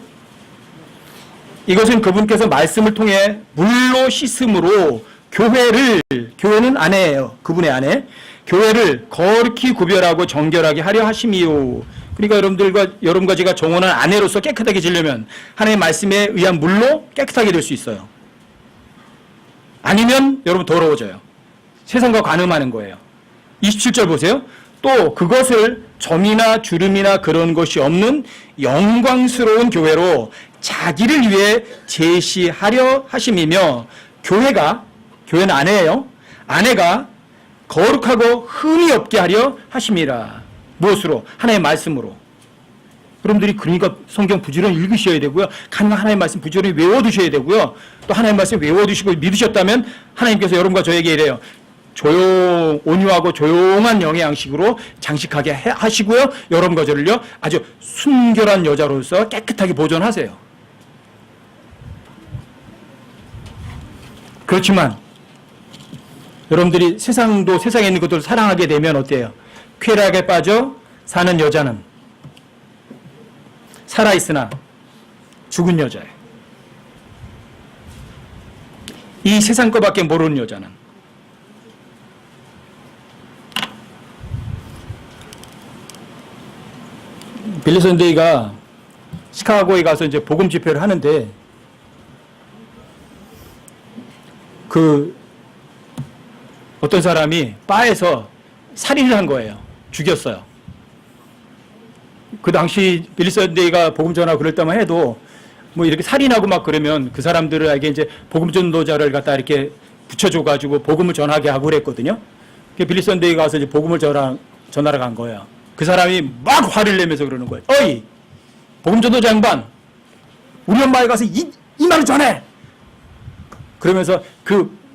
이것은 그분께서 말씀을 통해 물로 씻음으로 교회는 아내예요. 그분의 아내. 교회를 거룩히 구별하고 정결하게 하려 하심이요. 그러니까 여러분과 제가 정혼한 아내로서 깨끗하게 지려면 하나님의 말씀에 의한 물로 깨끗하게 될 수 있어요. 아니면 여러분 더러워져요. 세상과 관음하는 거예요. 27절 보세요. 또 그것을 점이나 주름이나 그런 것이 없는 영광스러운 교회로 자기를 위해 제시하려 하심이며 교회는 아내예요. 아내가 거룩하고 흠이 없게 하려 하심이라. 무엇으로? 하나님의 말씀으로. 여러분들이 그러니까 성경 부지런히 읽으셔야 되고요. 가능한 하나님의 말씀 부지런히 외워두셔야 되고요. 또 하나님의 말씀 외워두시고 믿으셨다면 하나님께서 여러분과 저에게 이래요. 온유하고 조용한 영의 양식으로 장식하게 하시고요. 여러분과 저를요. 아주 순결한 여자로서 깨끗하게 보존하세요. 그렇지만 여러분들이 세상에 있는 것들을 사랑하게 되면 어때요? 쾌락에 빠져 사는 여자는 살아있으나 죽은 여자예요. 이 세상 것밖에 모르는 여자는. 빌리 선데이가 시카고에 가서 이제 복음 집회를 하는데 어떤 사람이 바에서 살인을 한 거예요. 죽였어요. 그 당시 빌리 선데이가 복음 전하고 그럴 때만 해도 뭐 이렇게 살인하고 막 그러면 그 사람들에게 이제 복음 전도자를 갖다 이렇게 붙여줘가지고 복음을 전하게 하고 그랬거든요. 빌리 선데이가 가서 이제 복음을 전하러 간 거예요. 그 사람이 막 화를 내면서 그러는 거예요. 어이! 복음 전도자 양반! 우리 엄마에 가서 이 말을 전해! 그러면서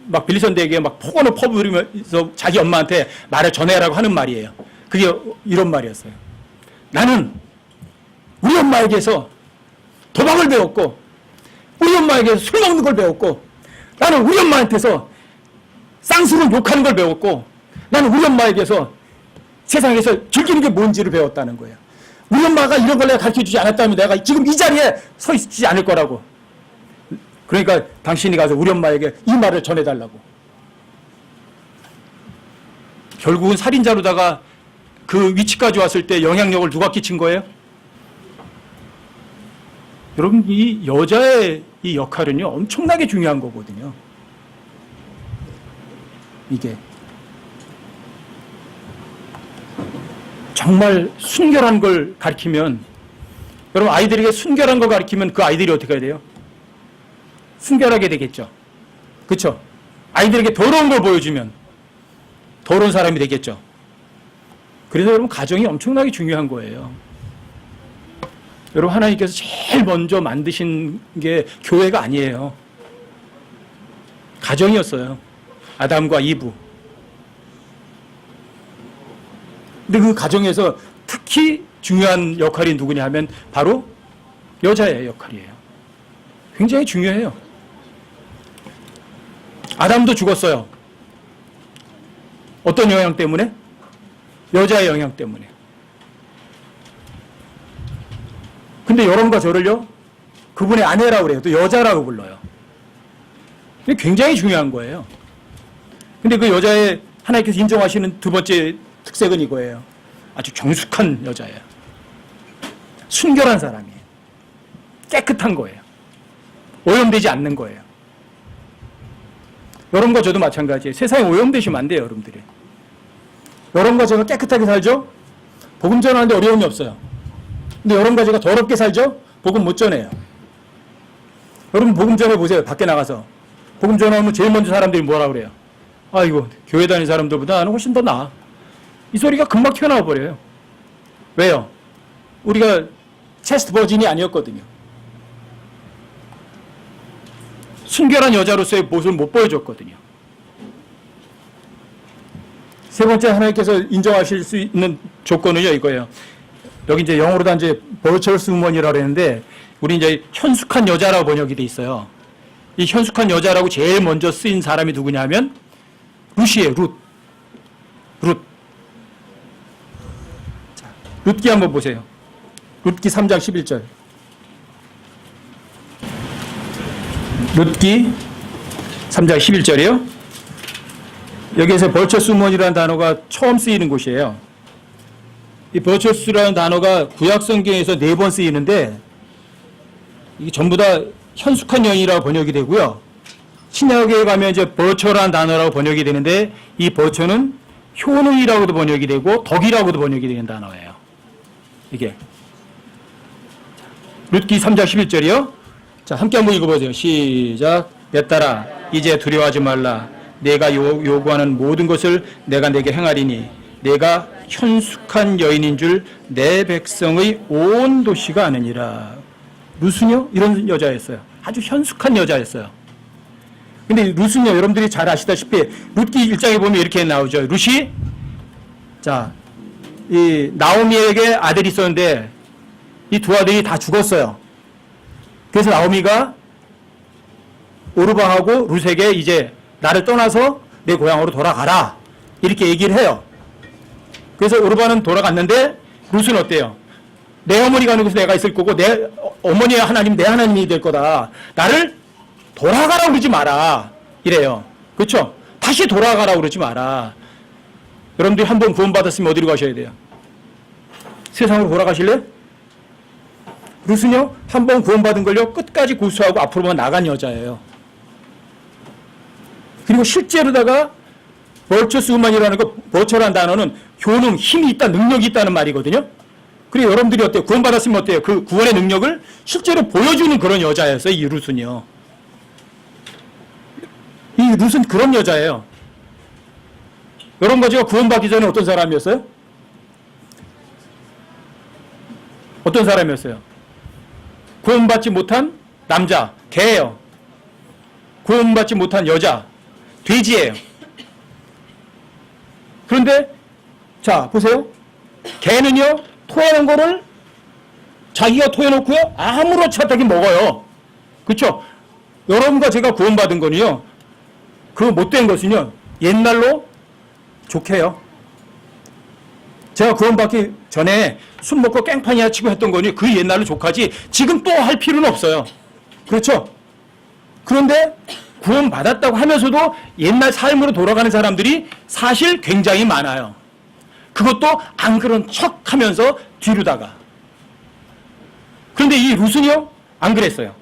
막 빌리 선데이에게 막 폭언을 퍼부으면서 자기 엄마한테 말을 전해라고 하는 말이에요. 그게 이런 말이었어요. 나는 우리 엄마에게서 도박을 배웠고, 우리 엄마에게서 술 먹는 걸 배웠고, 나는 우리 엄마한테서 쌍수를 욕하는 걸 배웠고, 나는 우리 엄마에게서 세상에서 즐기는 게 뭔지를 배웠다는 거예요. 우리 엄마가 이런 걸 내가 가르쳐주지 않았다면 내가 지금 이 자리에 서 있지 않을 거라고. 그러니까 당신이 가서 우리 엄마에게 이 말을 전해달라고. 결국은 살인자로다가 그 위치까지 왔을 때 영향력을 누가 끼친 거예요? 여러분, 이 여자의 이 역할은요, 엄청나게 중요한 거거든요. 이게. 정말 순결한 걸 가르치면, 여러분 아이들에게 순결한 걸 가르치면 그 아이들이 어떻게 해야 돼요? 순결하게 되겠죠. 그렇죠? 아이들에게 더러운 걸 보여주면 더러운 사람이 되겠죠. 그래서 여러분 가정이 엄청나게 중요한 거예요. 여러분 하나님께서 제일 먼저 만드신 게 교회가 아니에요. 가정이었어요. 아담과 이브. 근데 그 가정에서 특히 중요한 역할이 누구냐 하면 바로 여자의 역할이에요. 굉장히 중요해요. 아담도 죽었어요. 어떤 영향 때문에? 여자의 영향 때문에. 근데 여러분과 저를요, 그분의 아내라고 그래요. 또 여자라고 불러요. 이게 굉장히 중요한 거예요. 근데 그 여자의 하나님께서 인정하시는 두 번째 특색은 이거예요. 아주 정숙한 여자예요. 순결한 사람이에요. 깨끗한 거예요. 오염되지 않는 거예요. 여러분과 저도 마찬가지예요. 세상에 오염되시면 안 돼요, 여러분들이. 여러분과 제가 깨끗하게 살죠? 복음 전하는데 어려움이 없어요. 근데 여러분과 제가 더럽게 살죠? 복음 못 전해요. 여러분 복음 전해 보세요. 밖에 나가서. 복음 전하면 제일 먼저 사람들이 뭐라 그래요? 아이고, 교회 다니는 사람들보다 나는 훨씬 더 나아. 이 소리가 금방 튀어나와 버려요. 왜요? 우리가 체스트 버진이 아니었거든요. 순결한 여자로서의 모습을 못 보여줬거든요. 세 번째 하나님께서 인정하실 수 있는 조건은요, 이거예요. 여기 이제 영어로 다 이제 virtuous woman이라고 그랬는데, 우리 이제 현숙한 여자라고 번역이 돼 있어요. 이 현숙한 여자라고 제일 먼저 쓰인 사람이 누구냐면, 룻이에요, 룻. 룻. 자, 룻기 한번 보세요. 룻기 3장 11절. 룻기 3장 11절이요. 여기에서 virtuous woman이라는 단어가 처음 쓰이는 곳이에요. 이 virtuous라는 단어가 구약 성경에서 4번 쓰이는데, 이게 전부 다 현숙한 여인이라고 번역이 되고요. 신약에 가면 이제 virtue라는 단어라고 번역이 되는데, 이 virtue는 효능이라고도 번역이 되고 덕이라고도 번역이 되는 단어예요. 이게 룻기 3장 11절이요. 자, 함께 한번 읽어보세요. 시작. 내 딸아, 이제 두려워하지 말라. 내가 요구하는 모든 것을 내가 내게 행하리니 내가 현숙한 여인인 줄 내 백성의 온 도시가 아느니라. 룻은요, 이런 여자였어요. 아주 현숙한 여자였어요. 근데 룻은요, 여러분들이 잘 아시다시피 룻기 1장에 보면 이렇게 나오죠. 룻이, 자, 이 나오미에게 아들이 있었는데 이 두 아들이 다 죽었어요. 그래서 나오미가 오르방하고 룻에게 이제 나를 떠나서 내 고향으로 돌아가라, 이렇게 얘기를 해요. 그래서 오르반은 돌아갔는데 룻은 어때요? 내 어머니 가는 곳에 내가 있을 거고 내 어머니의 하나님, 내 하나님이 될 거다. 나를 돌아가라고 그러지 마라, 이래요. 그렇죠? 다시 돌아가라고 그러지 마라. 여러분들이 한 번 구원받았으면 어디로 가셔야 돼요? 세상으로 돌아가실래요? 룻은요, 한 번 구원받은 걸요, 끝까지 고수하고 앞으로만 나간 여자예요. 그리고 실제로다가 virtuous woman이라는 거, virtue라는 단어는 효능, 힘이 있다, 능력이 있다는 말이거든요. 그리고 여러분들이 어때요? 구원받았으면 어때요? 그 구원의 능력을 실제로 보여주는 그런 여자였어요, 이 룻은요. 이 룻은 그런 여자예요. 여러분과 제가 구원받기 전에 어떤 사람이었어요? 어떤 사람이었어요? 구원받지 못한 남자, 개예요. 구원받지 못한 여자, 돼지예요. 그런데 자, 보세요. 개는요, 토해놓은 거를 자기가 토해놓고요, 아무렇지 않게 먹어요. 그렇죠? 여러분과 제가 구원받은 거는요, 그 못된 것은요, 옛날로 족해요. 제가 구원받기 전에 술 먹고 깽판이나 치고 했던 거니 그 옛날로 족하지 지금 또 할 필요는 없어요. 그렇죠? 그런데 구원받았다고 하면서도 옛날 삶으로 돌아가는 사람들이 사실 굉장히 많아요. 그것도 안 그런 척 하면서 뒤로다가. 그런데 이 룻은요, 안 그랬어요.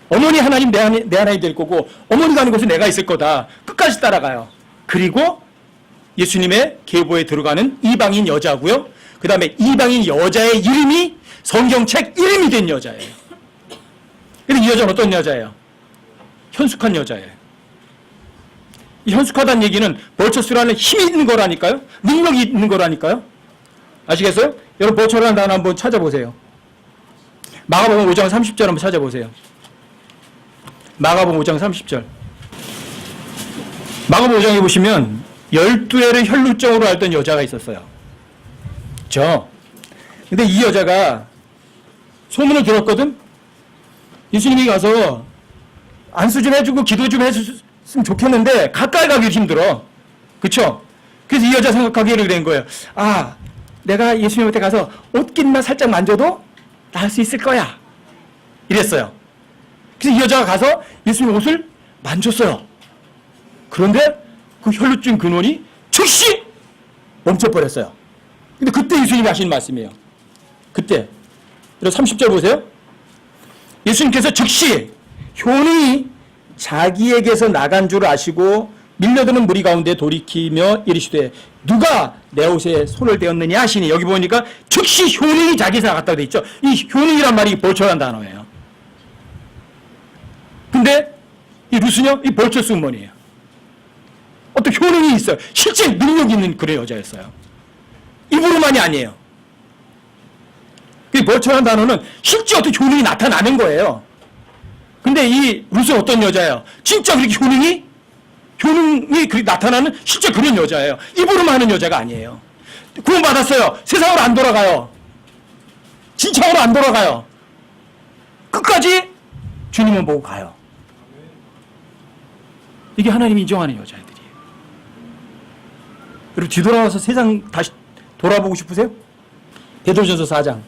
어머니 하나님, 내 하나님 될 거고 어머니 가는 곳에 내가 있을 거다. 끝까지 따라가요. 그리고 예수님의 계보에 들어가는 이방인 여자고요. 그 다음에 이방인 여자의 이름이 성경책 이름이 된 여자예요. 근데 이 여자는 어떤 여자예요? 현숙한 여자예요. 이 현숙하다는 얘기는 벌처스라는 힘이 있는 거라니까요. 능력이 있는 거라니까요. 아시겠어요? 여러분 벌처라는 단어 한번 찾아보세요. 마가복음 5장 30절 한번 찾아보세요. 마가복음 5장 30절. 마가복음 5장에 보시면 12회를 혈루증으로 앓던 여자가 있었어요. 근데 이 여자가 소문을 들었거든. 예수님이 가서 안수 좀 해주고 기도 좀 해줬으면 좋겠는데 가까이 가기 힘들어. 그쵸? 그래서 이 여자 생각하기를 그런 거예요. 아, 내가 예수님한테 가서 옷깃만 살짝 만져도 나을 수 있을 거야. 이랬어요. 그래서 이 여자가 가서 예수님 옷을 만졌어요. 그런데 그 혈루증 근원이 즉시 멈춰버렸어요. 근데 그때 예수님이 하신 말씀이에요. 그때. 그래서 30절 보세요. 예수님께서 즉시 효능이 자기에게서 나간 줄 아시고 밀려드는 무리 가운데 돌이키며 이르시되 누가 내 옷에 손을 대었느냐 하시니 여기 보니까 즉시 효능이 자기에서 나갔다고 돼 있죠. 이 효능이란 말이 벌처란 단어예요. 근데 이 루스녀 이 벌처 승무원이에요. 어떤 효능이 있어요. 실제 능력 있는 그런 여자였어요. 입으로만이 아니에요. 이 벌처라는 단어는 실제 어떤 효능이 나타나는 거예요. 근데 이 루스는 어떤 여자예요? 진짜 그렇게 효능이 그렇게 나타나는 실제 그런 여자예요. 입으로만 하는 여자가 아니에요. 구원받았어요. 세상으로 안 돌아가요. 진창으로 안 돌아가요. 끝까지 주님만 보고 가요. 이게 하나님이 인정하는 여자애들이에요. 여러분 뒤돌아와서 세상 다시 돌아보고 싶으세요? 베드로전서 4장.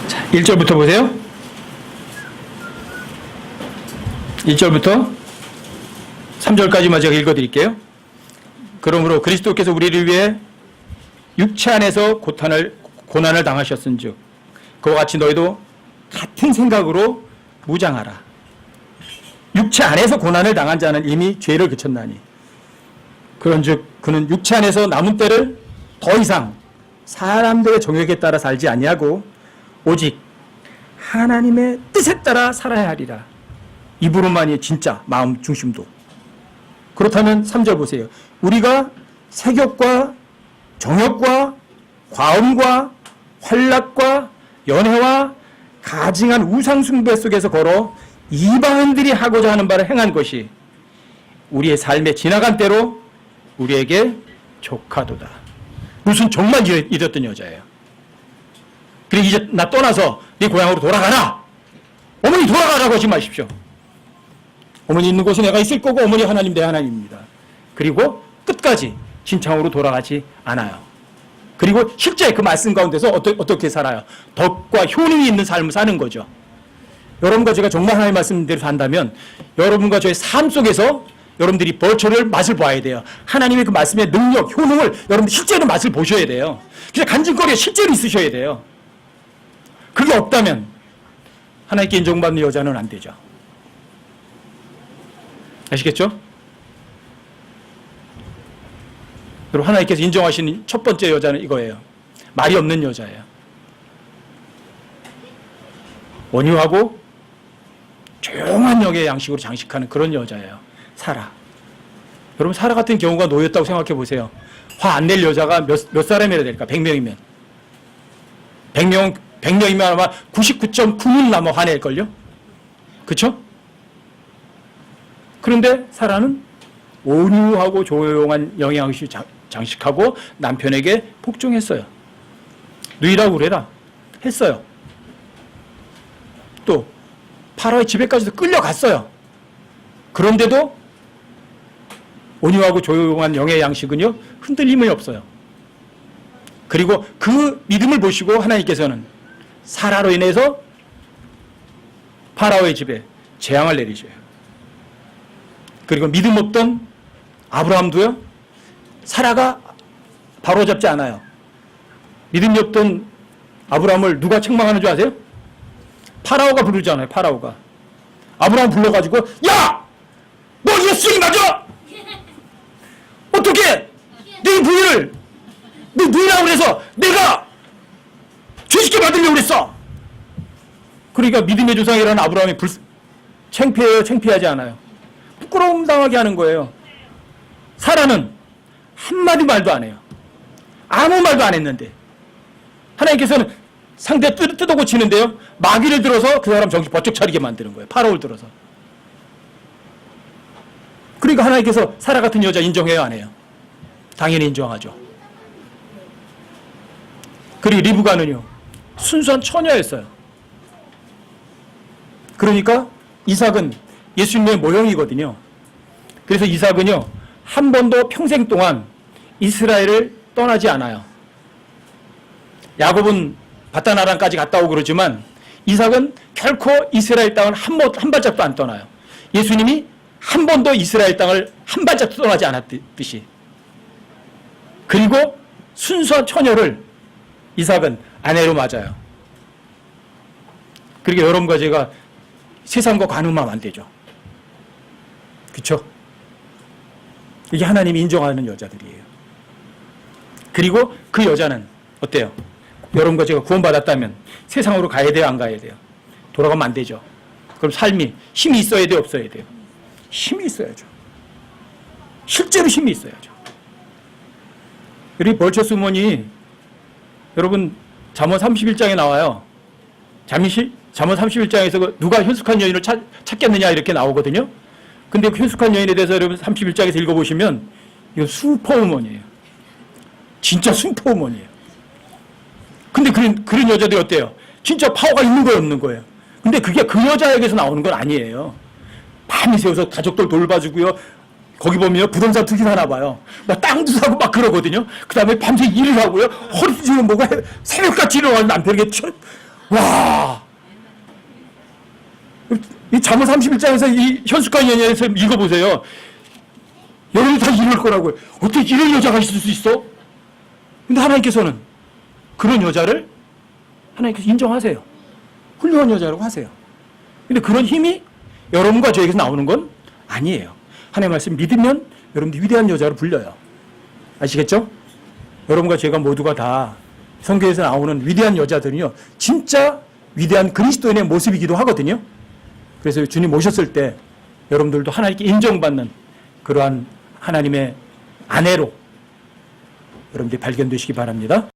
자, 1절부터 보세요. 1절부터 3절까지만 제가 읽어드릴게요. 그러므로 그리스도께서 우리를 위해 육체 안에서 고난을 당하셨은즉 그와 같이 너희도 같은 생각으로 무장하라. 육체 안에서 고난을 당한 자는 이미 죄를 그쳤나니 그런즉 그는 육체 안에서 남은 때를 더 이상 사람들의 정욕에 따라 살지 아니하고 오직 하나님의 뜻에 따라 살아야 하리라. 입으로만이 진짜 마음 중심도. 그렇다면 3절 보세요. 우리가 색욕과 정욕과 과음과 활락과 연회와 가증한 우상숭배 속에서 걸어 이방인들이 하고자 하는 바를 행한 것이 우리의 삶에 지나간 때로 우리에게 족하도다. 무슨 정말 이랬던 여자예요. 그리고 이제 나 떠나서 네 고향으로 돌아가라. 어머니 돌아가라고 하지 마십시오. 어머니 있는 곳에 내가 있을 거고 어머니 하나님 내 하나님입니다. 그리고 끝까지 진창으로 돌아가지 않아요. 그리고 실제 그 말씀 가운데서 어떻게 살아요? 덕과 효능이 있는 삶을 사는 거죠. 여러분과 제가 정말 하나님의 말씀대로 산다면 여러분과 저의 삶 속에서 여러분들이 벌처를 맛을 봐야 돼요. 하나님의 그 말씀의 능력, 효능을 여러분들 실제로 맛을 보셔야 돼요. 그냥 간증거리가 실제로 있으셔야 돼요. 그게 없다면 하나님께 인정받는 여자는 안 되죠. 아시겠죠? 그리고 하나님께서 인정하시는 첫 번째 여자는 이거예요. 말이 없는 여자예요. 온유하고 조용한 영의 양식으로 장식하는 그런 여자예요. 사라. 여러분 사라 같은 경우가 놓였다고 생각해 보세요. 화 안 낼 여자가 몇 사람이라 될까? 100명이면. 100명이면 아마 99.9는 아마 화낼걸요? 그쵸? 그런데 사라는 온유하고 조용한 영의 양식을 장식하고 남편에게 복종했어요. 누이라고 그래라. 했어요. 또 파라오의 집에까지도 끌려갔어요. 그런데도 온유하고 조용한 영의 양식은요 흔들림이 없어요. 그리고 그 믿음을 보시고 하나님께서는 사라로 인해서 파라오의 집에 재앙을 내리셔요. 그리고 믿음 없던 아브라함도요 사라가 바로잡지 않아요. 믿음이 없던 아브라함을 누가 책망하는 줄 아세요? 파라오가 부르잖아요. 파라오가 아브라함 불러가지고 야! 너 네가 수정이 맞아? 어떻게 내 부인을 내 누이라고 그래서 내가 죄짓게 만들려고 그랬어? 그러니까 믿음의 조상이라는 아브라함이 창피해요? 창피하지 않아요? 부끄러움 당하게 하는 거예요. 사라는 한마디 말도 안 해요. 아무 말도 안 했는데 하나님께서는 상대 뜯어 고치는데요, 마귀를 들어서 그 사람 정신 번쩍 차리게 만드는 거예요. 파라오를 들어서. 그러니까 하나님께서 사라 같은 여자 인정해요, 안 해요? 당연히 인정하죠. 그리고 리브가는요, 순수한 처녀였어요. 그러니까 이삭은 예수님의 모형이거든요. 그래서 이삭은요, 한 번도 평생 동안 이스라엘을 떠나지 않아요. 야곱은 바다나란까지 갔다 오고 그러지만 이삭은 결코 이스라엘 땅을 한 발짝도 안 떠나요. 예수님이 한 번도 이스라엘 땅을 한 발짝도 떠나지 않았듯이. 그리고 순수한 처녀를 이삭은 아내로 맞아요. 그러니까 여러분과 제가 세상과 관음하면 안 되죠. 그렇죠? 이게 하나님이 인정하는 여자들이에요. 그리고 그 여자는 어때요? 여러분과 제가 구원받았다면 세상으로 가야 돼요, 안 가야 돼요? 돌아가면 안 되죠. 그럼 삶이 힘이 있어야 돼요, 없어야 돼요? 힘이 있어야죠. 실제로 힘이 있어야죠. 우리 벌처스 우먼이 여러분 잠언 31장에 나와요. 잠언 31장에서 누가 현숙한 여인을 찾겠느냐 이렇게 나오거든요. 근데 그 현숙한 여인에 대해서 여러분 31장에서 읽어보시면 이거 슈퍼우먼이에요. 진짜 슈퍼우먼이에요. 근데 그런 여자들이 어때요? 진짜 파워가 있는 거예요, 없는 거예요? 근데 그게 그 여자에게서 나오는 건 아니에요. 밤이 새워서 가족들 돌봐주고요. 거기 보면 부동산 투기 사나 봐요. 막 땅도 사고 막 그러거든요. 그 다음에 밤새 일을 하고요. 허리 찌는 뭐가 새벽같이 일어나는 남편에게 와. 이 잠언 31장에서 이 현숙한 연예에서 읽어보세요. 여러분이 다 이럴 거라고요. 어떻게 이런 여자가 있을 수 있어? 근데 하나님께서는 그런 여자를 하나님께서 인정하세요. 훌륭한 여자라고 하세요. 근데 그런 힘이 여러분과 저에게서 나오는 건 아니에요. 하나님의 말씀 믿으면 여러분들 위대한 여자로 불려요. 아시겠죠? 여러분과 제가 모두가 다 성경에서 나오는 위대한 여자들은요, 진짜 위대한 그리스도인의 모습이기도 하거든요. 그래서 주님 오셨을 때 여러분들도 하나님께 인정받는 그러한 하나님의 아내로 여러분들이 발견되시기 바랍니다.